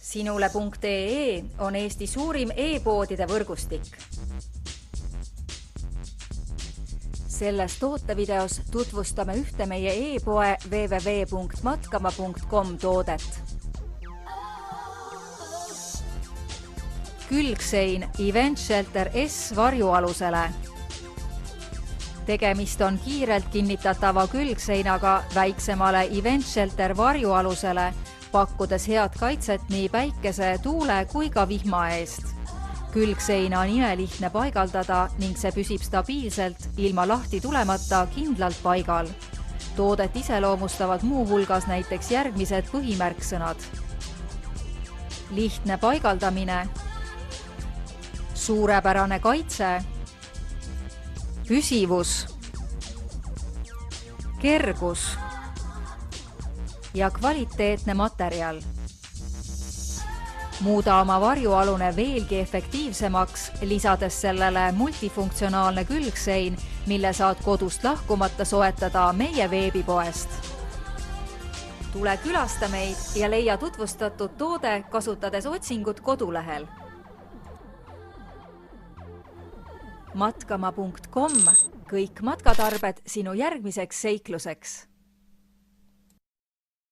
Sinule.ee on Eesti suurim e-poodide võrgustik. Selles tootevideos tutvustame ühte meie e-poe www.matkama.com toodet. Külgsein Event Shelter S varjualusele. Tegemist on kiirelt kinnitatava külgseinaga väiksemale Event Shelter varjualusele, pakkudes head kaitset nii päikese, tuule kui ka vihma eest. Külgseina on imelihtne paigaldada ning see püsib stabiilselt ilma lahti tulemata kindlalt paigal. Toodet iseloomustavad muu hulgas näiteks järgmised põhimärksõnad. Lihtne paigaldamine, suurepärane kaitse, püsivus, kergus ja kvaliteetne materjal. Muuda oma varjualune veelgi efektiivsemaks, lisades sellele multifunktsionaalne külgsein, mille saad kodust lahkumata soetada meie veebipoest. Tule külasta meid ja leia tutvustatud toode, kasutades otsingut kodulehel. Matkama.com, kõik matkatarbed sinu järgmiseks seikluseks.